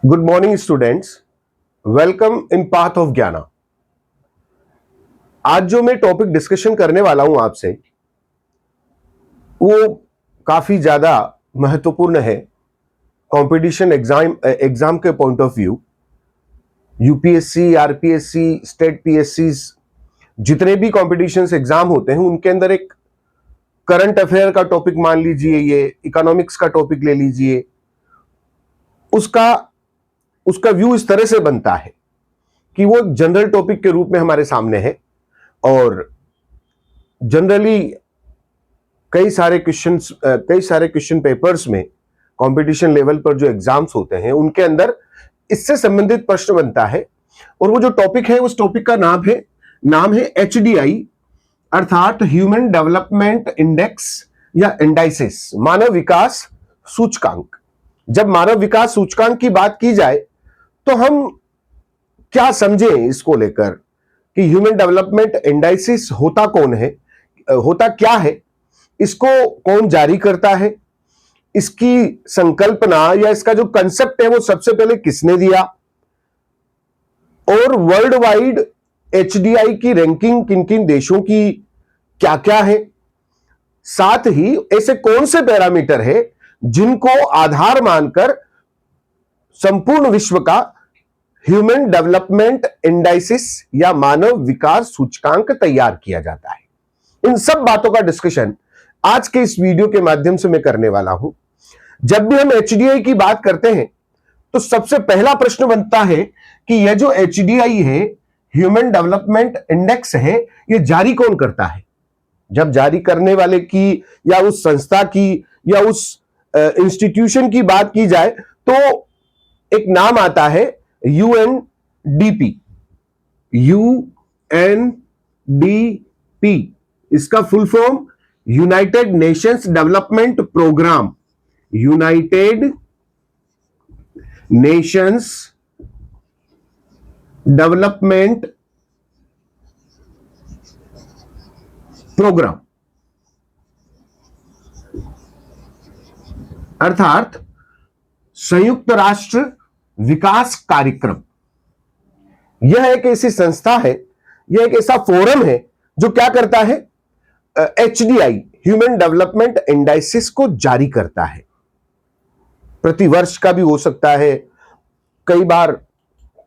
Good morning students, welcome in path of ज्ञाना। आज जो मैं टॉपिक डिस्कशन करने वाला हूं आपसे वो काफी ज्यादा महत्वपूर्ण है कंपटीशन एग्जाम के point of view. UPSC, RPSC, state PSC, जितने भी कॉम्पिटिशन एग्जाम होते हैं उनके अंदर एक करंट अफेयर का टॉपिक मान लीजिए, ये इकोनॉमिक्स का टॉपिक ले लीजिए, उसका व्यू इस तरह से बनता है कि वो जनरल टॉपिक के रूप में हमारे सामने है और जनरली कई सारे क्वेश्चन पेपर्स में कंपटीशन लेवल पर जो एग्जाम्स होते हैं उनके अंदर इससे संबंधित प्रश्न बनता है। और वो जो टॉपिक है उस टॉपिक का नाम है HDI, अर्थात ह्यूमन डेवलपमेंट इंडेक्स या इंडाइसिस, मानव विकास सूचकांक। जब मानव विकास सूचकांक की बात की जाए तो हम क्या समझें इसको लेकर कि ह्यूमन डेवलपमेंट इंडाइसिस होता क्या है, इसको कौन जारी करता है, इसकी संकल्पना या इसका जो कंसेप्ट है वो सबसे पहले किसने दिया, और वर्ल्ड वाइड HDI की रैंकिंग किन किन देशों की क्या क्या है, साथ ही ऐसे कौन से पैरामीटर है जिनको आधार मानकर संपूर्ण विश्व का ह्यूमन डेवलपमेंट इंडाइसिस या मानव विकास सूचकांक तैयार किया जाता है। इन सब बातों का डिस्कशन आज के इस वीडियो के माध्यम से मैं करने वाला हूं। जब भी हम HDI की बात करते हैं तो सबसे पहला प्रश्न बनता है कि यह जो HDI है, ह्यूमन डेवलपमेंट इंडेक्स है, यह जारी कौन करता है। जब जारी करने वाले की या उस संस्था की या उस इंस्टीट्यूशन की बात की जाए तो एक नाम आता है UNDP। UNDP इसका full form United Nations Development Programme, United Nations Development Programme, अर्थात संयुक्त राष्ट्र विकास कार्यक्रम। यह एक ऐसी संस्था है, यह एक ऐसा फोरम है जो क्या करता है, HDI ह्यूमन डेवलपमेंट इंडाइसिस को जारी करता है। प्रतिवर्ष का भी हो सकता है, कई बार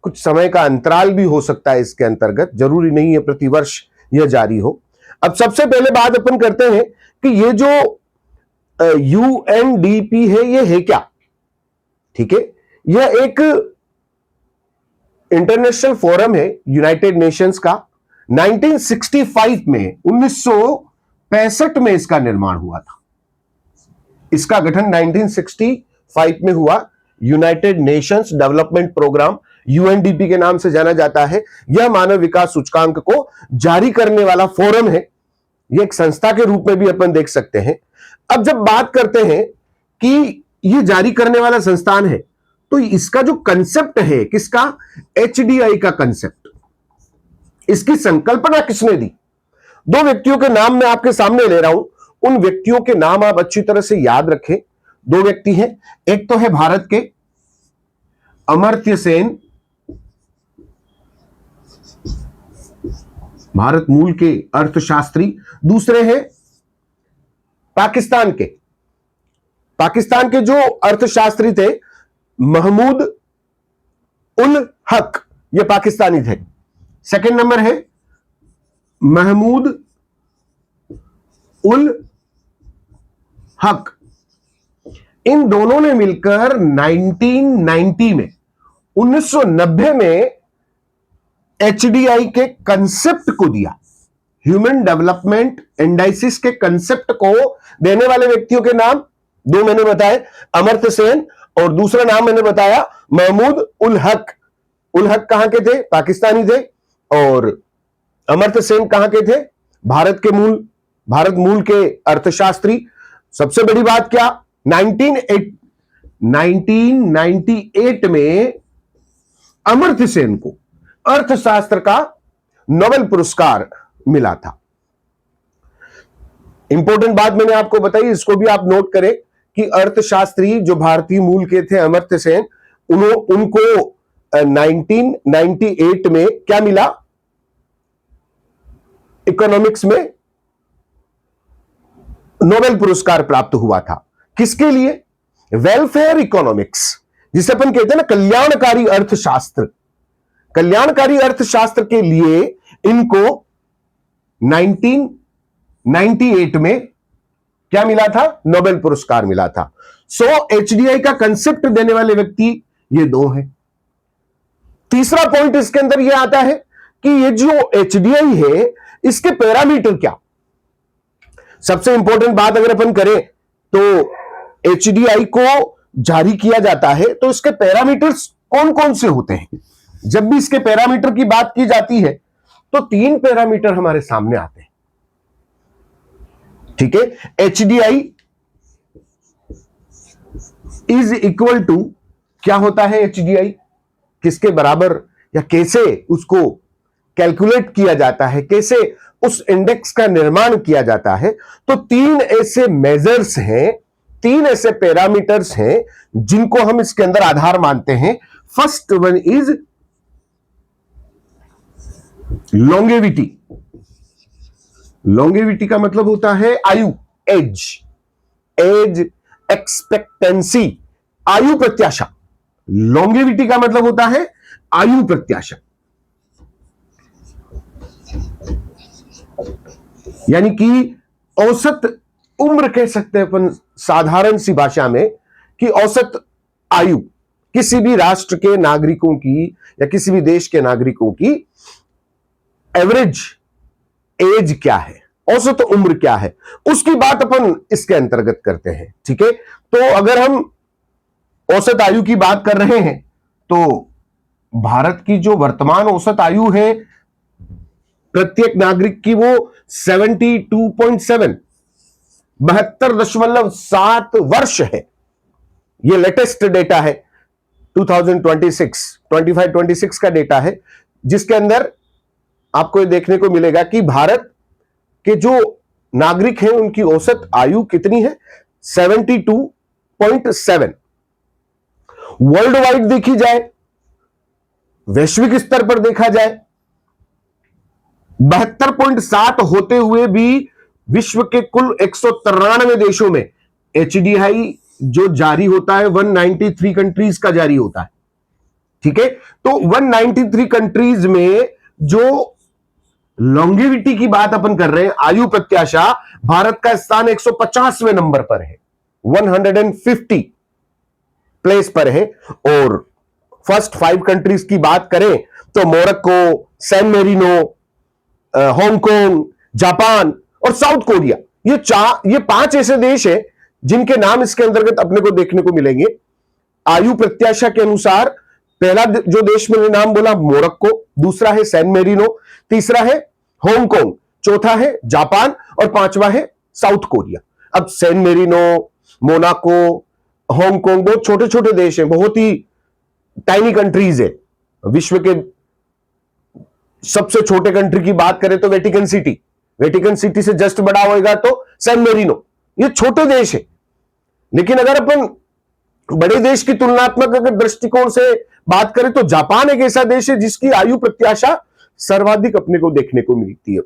कुछ समय का अंतराल भी हो सकता है इसके अंतर्गत, जरूरी नहीं है प्रतिवर्ष यह जारी हो। अब सबसे पहले बात अपन करते हैं कि ये जो UNDP है ये है क्या। ठीक है, यह एक इंटरनेशनल फोरम है यूनाइटेड नेशंस का। 1965 में 1965 में इसका निर्माण हुआ था। इसका गठन 1965 में हुआ। United Nations Development Programme UNDP के नाम से जाना जाता है। यह मानव विकास सूचकांक को जारी करने वाला फोरम है। यह एक संस्था के रूप में भी अपन देख सकते हैं। अब जब बात करते हैं कि यह जारी करने वाला संस्थान है तो इसका जो कंसेप्ट है, किसका, HDI का कंसेप्ट, इसकी संकल्पना किसने दी। दो व्यक्तियों के नाम मैं आपके सामने ले रहा हूं, उन व्यक्तियों के नाम आप अच्छी तरह से याद रखें। दो व्यक्ति हैं, एक तो है भारत के अमर्त्य सेन, भारत मूल के अर्थशास्त्री। दूसरे हैं पाकिस्तान के जो अर्थशास्त्री थे महमूद उल हक, ये पाकिस्तानी थे। सेकंड नंबर है महमूद उल हक। इन दोनों ने मिलकर 1990 में HDI के कंसेप्ट को दिया। ह्यूमन डेवलपमेंट इंडाइसिस के कंसेप्ट को देने वाले व्यक्तियों के नाम दो मैंने बताए, अमर्त्य सेन और दूसरा नाम मैंने बताया महमूद उल हक। उल हक कहां के थे, पाकिस्तानी थे, और अमर्त्य सेन कहां के थे, भारत मूल के अर्थशास्त्री। सबसे बड़ी बात क्या, 1998 में अमर्त्य सेन को अर्थशास्त्र का नोबेल पुरस्कार मिला था। इंपॉर्टेंट बात मैंने आपको बताई, इसको भी आप नोट करें कि अर्थशास्त्री जो भारतीय मूल के थे अमर्त्य सेन, उनको 1998 में क्या मिला? इकोनॉमिक्स में नोबेल पुरस्कार प्राप्त हुआ था। किसके लिए? वेलफेयर इकोनॉमिक्स, जिसे अपन कहते हैं ना कल्याणकारी अर्थशास्त्र। कल्याणकारी अर्थशास्त्र के लिए इनको 1998 में क्या मिला था? नोबेल पुरस्कार मिला था। सो एचडीआई का कंसेप्ट देने वाले व्यक्ति ये दो हैं। तीसरा पॉइंट इसके अंदर यह आता है कि ये जो एचडीआई है इसके पैरामीटर क्या। सबसे इंपॉर्टेंट बात अगर अपन करें तो एचडीआई को जारी किया जाता है तो इसके पैरामीटर्स कौन कौन से होते हैं। जब भी इसके पैरामीटर की बात की जाती है तो 3 पैरामीटर हमारे सामने आते हैं। ठीक है, एचडीआई इज इक्वल टू, क्या होता है एचडीआई, किसके बराबर या कैसे उसको कैलकुलेट किया जाता है, कैसे उस इंडेक्स का निर्माण किया जाता है। तो 3 ऐसे मेजर्स हैं, 3 ऐसे पैरामीटर्स हैं जिनको हम इसके अंदर आधार मानते हैं। First one is longevity. Longevity का मतलब होता है आयु, एज, एज एक्सपेक्टेंसी, आयु प्रत्याशा। लॉन्गेविटी का मतलब होता है आयु प्रत्याशा, यानी कि औसत उम्र कह सकते हैं अपन साधारण सी भाषा में कि औसत आयु किसी भी राष्ट्र के नागरिकों की या किसी भी देश के नागरिकों की एवरेज एज क्या है, औसत उम्र क्या है, उसकी बात अपन इसके अंतर्गत करते हैं। ठीक है, तो अगर हम औसत आयु की बात कर रहे हैं तो भारत की जो वर्तमान औसत आयु है प्रत्येक नागरिक की वो 72.7 72.7 वर्ष है। ये लेटेस्ट डेटा है, 2025-26 का डेटा है, जिसके अंदर आपको ये देखने को मिलेगा कि भारत के जो नागरिक हैं उनकी औसत आयु कितनी है? 72.7। वर्ल्ड वाइड देखी जाए, वैश्विक स्तर पर देखा जाए, 72.7 होते हुए भी विश्व के कुल 193 देशों में एचडीआई जो जारी होता है 193 कंट्रीज का जारी होता है। ठीक है, तो 193 कंट्रीज में जो लॉन्गेविटी की बात अपन कर रहे हैं, आयु प्रत्याशा, भारत का स्थान 150वें नंबर पर है, 150 प्लेस पर है। और फर्स्ट 5 कंट्रीज की बात करें तो Morocco, San Marino, Hong Kong, Japan और साउथ कोरिया, ये 5 ऐसे देश हैं जिनके नाम इसके अंतर्गत अपने को देखने को मिलेंगे। आयु प्रत्याशा के अनुसार पहला जो देश मैंने नाम बोला मोरक्को, दूसरा है सैन मेरिनो, तीसरा है हांगकांग, चौथा है जापान और 5वां है साउथ कोरिया। अब सैन मेरिनो, मोनाको, हांगकांग बहुत छोटे छोटे देश हैं, बहुत ही टाइनी कंट्रीज है। विश्व के सबसे छोटे कंट्री की बात करें तो वेटिकन सिटी से जस्ट बड़ा होएगा तो सैन मेरिनो। ये छोटे देश है, लेकिन अगर अपन बड़े देश की तुलनात्मक अगर दृष्टिकोण से बात करें तो जापान एक ऐसा देश है जिसकी आयु प्रत्याशा सर्वाधिक अपने को देखने को मिलती है,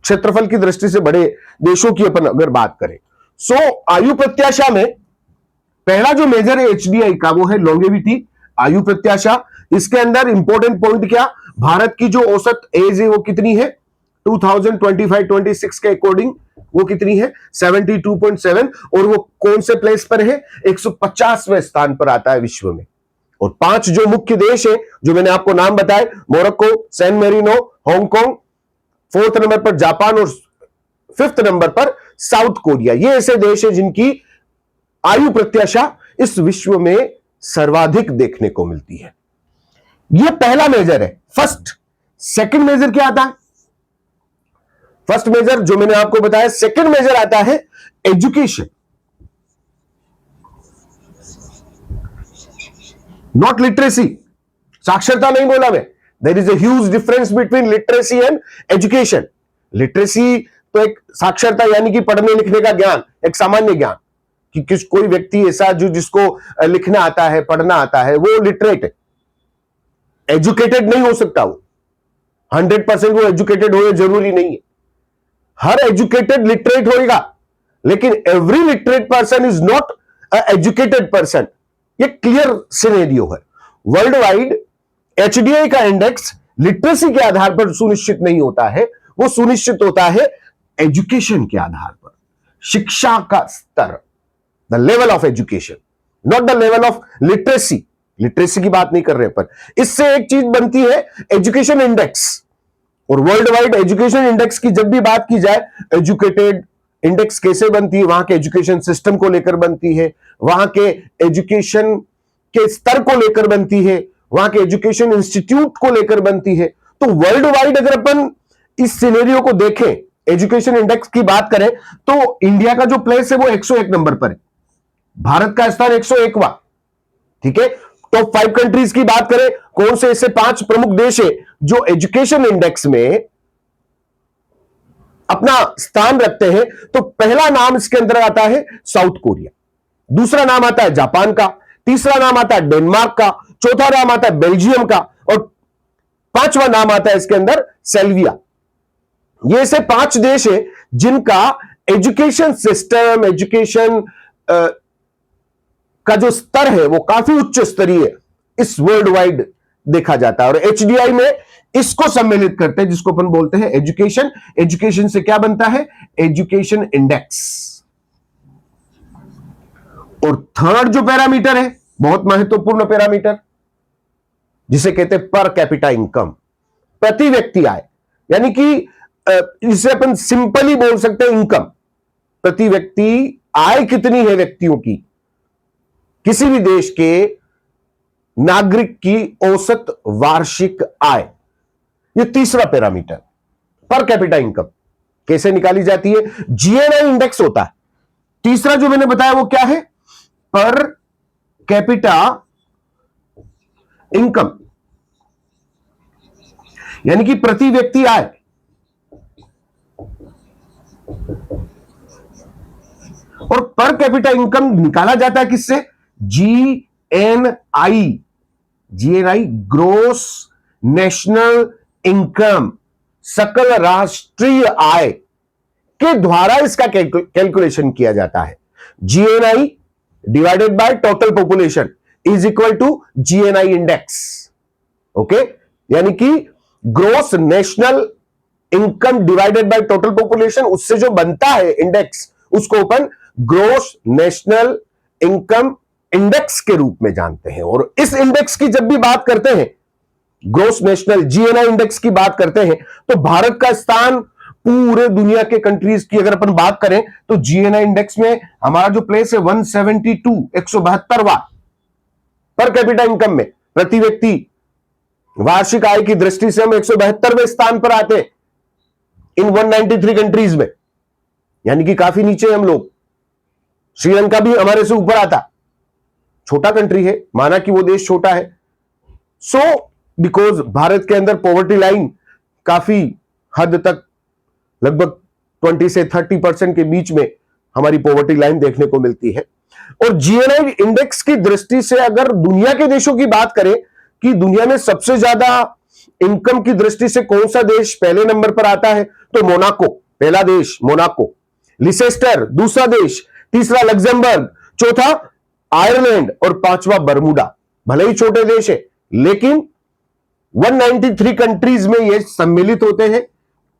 क्षेत्रफल की दृष्टि से बड़े देशों की अपन अगर बात करें। सो आयु प्रत्याशा में पहला जो मेजर है एचडीआई का वो है लॉन्गेविटी, आयु प्रत्याशा। इसके अंदर इंपॉर्टेंट पॉइंट क्या, भारत की जो औसत एज है वो कितनी है 2025-26 के अकॉर्डिंग वो कितनी है 72.7, और वो कौन से प्लेस पर है 150वें स्थान पर आता है विश्व में। और 5 जो मुख्य देश है जो मैंने आपको नाम बताए, Morocco, San Marino, Hong Kong, 4th number पर जापान और 5th नंबर पर साउथ कोरिया, ये ऐसे देश है जिनकी आयु प्रत्याशा इस विश्व में सर्वाधिक देखने को मिलती है। यह पहला मेजर है फर्स्ट। सेकंड मेजर क्या आता है? फर्स्ट मेजर जो मैंने आपको बताया, सेकंड मेजर आता है एजुकेशन, नॉट लिटरेसी। साक्षरता नहीं बोला मैं, there is a huge difference between literacy and education. Literacy तो एक साक्षरता यानी कि पढ़ने लिखने का ज्ञान, एक सामान्य ज्ञान, कि कोई व्यक्ति ऐसा जो जिसको लिखना आता है, पढ़ना आता है, वो लिटरेट है, एजुकेटेड नहीं हो सकता। वो 100% वो एजुकेटेड हो, जरूरी नहीं है। हर एजुकेटेड लिटरेट होएगा, लेकिन every literate person is not a educated person. ये क्लियर सिनेरियो है। वर्ल्ड वाइड एचडीआई का इंडेक्स लिटरेसी के आधार पर सुनिश्चित नहीं होता है, वो सुनिश्चित होता है एजुकेशन के आधार पर, शिक्षा का स्तर, the level of education, not the level of literacy. Literacy की बात नहीं कर रहे, पर इससे एक चीज बनती है एजुकेशन इंडेक्स। और वर्ल्ड वाइड एजुकेशन इंडेक्स की जब भी बात की जाए, एजुकेटेड इंडेक्स कैसे बनती है, वहां के एजुकेशन सिस्टम को लेकर बनती है, वहां के एजुकेशन के स्तर को लेकर बनती है, वहां के एजुकेशन इंस्टीट्यूट को लेकर बनती है। तो वर्ल्ड वाइड अगर अपन इस सिनेरियो को देखें, एजुकेशन इंडेक्स की बात करें, तो इंडिया का जो प्लेस है वो 101 नंबर पर है, भारत का स्थान 101वां। ठीक है, टॉप 5 कंट्रीज की बात करें, कौन से ऐसे 5 प्रमुख देश है जो एजुकेशन इंडेक्स में अपना स्थान रखते हैं, तो पहला नाम इसके अंदर आता है साउथ कोरिया, दूसरा नाम आता है जापान का, तीसरा नाम आता है डेनमार्क का, चौथा नाम आता है बेल्जियम का, और 5वां नाम आता है इसके अंदर सेल्विया। ये ऐसे 5 देश है जिनका एजुकेशन सिस्टम, एजुकेशन का जो स्तर है वो काफी उच्च स्तरीय इस वर्ल्ड वाइड देखा जाता है। और एचडीआई में इसको सम्मिलित करते हैं, जिसको अपन बोलते हैं एजुकेशन। एजुकेशन से क्या बनता है, एजुकेशन इंडेक्स। और थर्ड जो पैरामीटर है, बहुत महत्वपूर्ण पैरामीटर, जिसे कहते हैं पर कैपिटा इनकम, प्रति व्यक्ति आय, यानी कि इसे अपन सिंपली बोल सकते हैं इनकम। प्रति व्यक्ति आय कितनी है व्यक्तियों की, किसी भी देश के नागरिक की औसत वार्षिक आय, ये तीसरा पैरामीटर। पर कैपिटा इनकम कैसे निकाली जाती है, जीएनआई इंडेक्स होता है। तीसरा जो मैंने बताया वो क्या है, पर कैपिटा इनकम, यानी कि प्रति व्यक्ति आय। और पर कैपिटा इनकम निकाला जाता है किससे, GNI, GNI gross national income, सकल राष्ट्रीय आय के द्वारा इसका कैलकुलेशन किया जाता है। GNI divided by total population is equal to GNI index. Okay, यानी कि gross national income divided by total population, उससे जो बनता है इंडेक्स, उसको अपन ग्रोस नेशनल इनकम इंडेक्स के रूप में जानते हैं। और इस इंडेक्स की जब भी बात करते हैं, ग्रोस नेशनल जीएनआई इंडेक्स की बात करते हैं, तो भारत का स्थान पूरे दुनिया के कंट्रीज की अगर अपन बात करें तो जीएनआई इंडेक्स में हमारा जो प्लेस है 172, 172वां पर कैपिटा इनकम में, प्रति व्यक्ति वार्षिक आय की दृष्टि से हम 172वें स्थान पर आते हैं इन 193 कंट्रीज में, यानी कि काफी नीचे हम लोग। श्रीलंका भी हमारे से ऊपर आता, छोटा कंट्री है, माना कि वो देश छोटा है। सो बिकॉज भारत के अंदर पॉवर्टी लाइन काफी हद तक लगभग 20 से 30% के बीच में हमारी पॉवर्टी लाइन देखने को मिलती है। और जीएनआई इंडेक्स की दृष्टि से अगर दुनिया के देशों की बात करें कि दुनिया में सबसे ज्यादा इनकम की दृष्टि से कौन सा देश पहले नंबर पर आता है, तो मोनाको पहला देश, मोनाको, लिसेस्टर दूसरा देश, तीसरा लग्जमबर्ग, चौथा आयरलैंड और 5वां बरमूडा। भले ही छोटे देश है, लेकिन 193 कंट्रीज में ये सम्मिलित होते हैं।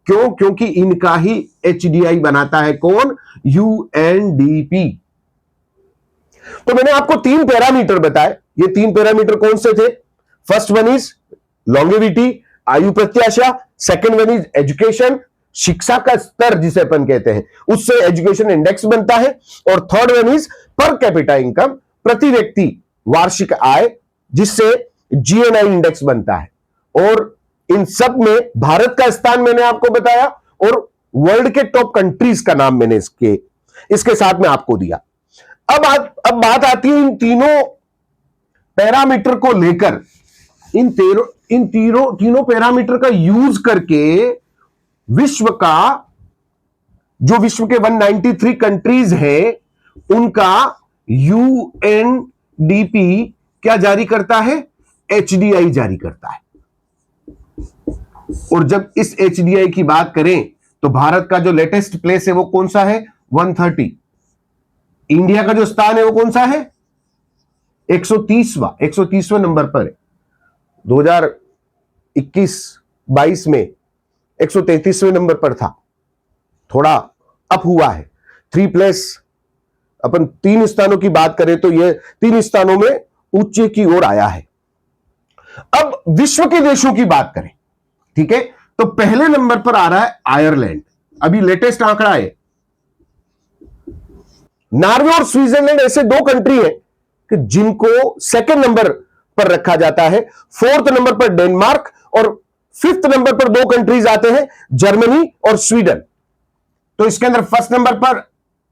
क्यों? क्योंकि इनका ही एचडीआई बनाता है कौन, यूएनडीपी। तो मैंने आपको 3 पैरामीटर बताए, ये 3 पैरामीटर कौन से थे? फर्स्ट वन इज लॉन्गेविटी, आयु प्रत्याशा, सेकंड वन इज एजुकेशन, शिक्षा का स्तर जिसे अपन कहते हैं, उससे एजुकेशन इंडेक्स बनता है, और third one is per capita income, प्रति व्यक्ति वार्षिक आय, जिससे जीएनआई इंडेक्स बनता है। और इन सब में भारत का स्थान मैंने आपको बताया, और वर्ल्ड के टॉप कंट्रीज का नाम मैंने इसके साथ में आपको दिया। अब बात आती है इन पैरामीटर को लेकर, इन तीनों पैरामीटर का यूज करके विश्व के 193 कंट्रीज हैं, उनका यूएनडीपी क्या जारी करता है? एचडीआई जारी करता है। और जब इस एचडीआई की बात करें तो भारत का जो लेटेस्ट प्लेस है वो कौन सा है? 130। इंडिया का जो स्थान है वो कौन सा है? 130वां नंबर पर है। 2021-22 में 133वें नंबर पर था, थोड़ा अप हुआ है। 3 प्लेस, अपन 3 स्थानों की बात करें तो यह 3 स्थानों में ऊंचे की ओर आया है। अब विश्व के देशों की बात करें, ठीक है, तो पहले नंबर पर आ रहा है आयरलैंड। अभी लेटेस्ट आंकड़ा है। नॉर्वे और स्विट्जरलैंड ऐसे 2 कंट्री हैं कि जिनको सेकंड नंबर पर रखा जाता है। 4th नंबर पर डेनमार्क और 5th नंबर पर 2 कंट्रीज आते हैं, जर्मनी और स्वीडन। तो इसके अंदर फर्स्ट नंबर पर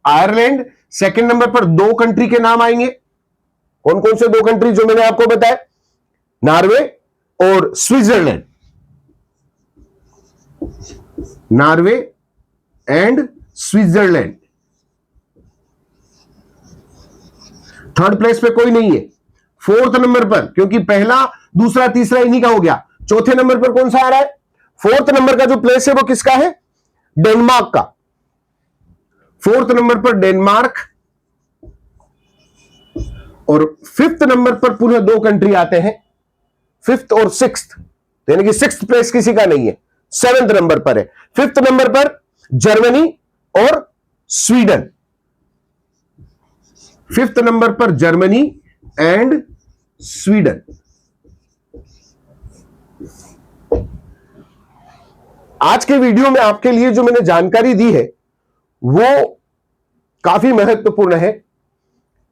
आयरलैंड, सेकंड नंबर पर 2 कंट्री के नाम आएंगे। कौन कौन से 2 कंट्री जो मैंने आपको बताया? नॉर्वे और Switzerland. Norway and Switzerland. Third place पे कोई नहीं है। 4th नंबर पर, क्योंकि पहला, दूसरा, तीसरा इन्हीं का हो गया। चौथे नंबर पर कौन सा आ रहा है? 4th नंबर का जो प्लेस है वो किसका है? डेनमार्क का। 4th नंबर पर डेनमार्क और 5th नंबर पर पुनः 2 कंट्री आते हैं, 5th और 6th, यानी कि 6th प्लेस किसी का नहीं है, 7th नंबर पर है। 5th नंबर पर जर्मनी और स्वीडन। 5th नंबर पर जर्मनी एंड स्वीडन। आज के वीडियो में आपके लिए जो मैंने जानकारी दी है वो काफी महत्वपूर्ण है।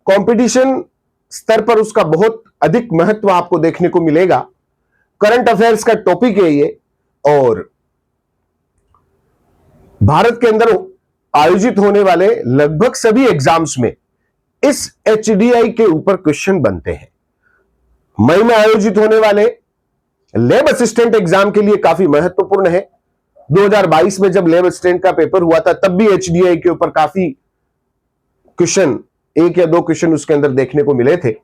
कंपटीशन स्तर पर उसका बहुत अधिक महत्व आपको देखने को मिलेगा। करंट अफेयर्स का टॉपिक है ये, और भारत के अंदर आयोजित होने वाले लगभग सभी एग्जाम्स में इस एचडीआई के ऊपर क्वेश्चन बनते हैं। मई में आयोजित होने वाले लैब असिस्टेंट एग्जाम के लिए काफी महत्वपूर्ण है। 2022 में जब लैब असिस्टेंट का पेपर हुआ था तब भी एचडीआई के ऊपर काफी क्वेश्चन, 1 या 2 क्वेश्चन उसके अंदर देखने को मिले थे।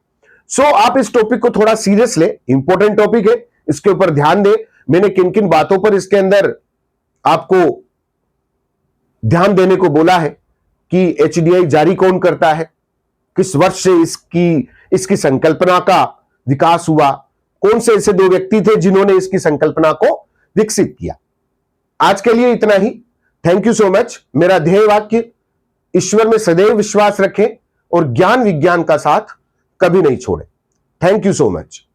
सो आप इस टॉपिक को थोड़ा सीरियस ले, इंपॉर्टेंट टॉपिक है, इसके ऊपर ध्यान दे। मैंने किन किन बातों पर इसके अंदर आपको ध्यान देने को बोला है कि एचडीआई जारी कौन करता है, किस वर्ष से इसकी संकल्पना का विकास हुआ, कौन से ऐसे 2 व्यक्ति थे जिन्होंने इसकी संकल्पना को विकसित किया। आज के लिए इतना ही। Thank you so much. मेरा ध्येय वाक्य, ईश्वर में सदैव विश्वास रखें और ज्ञान विज्ञान का साथ कभी नहीं छोड़ें। Thank you so much.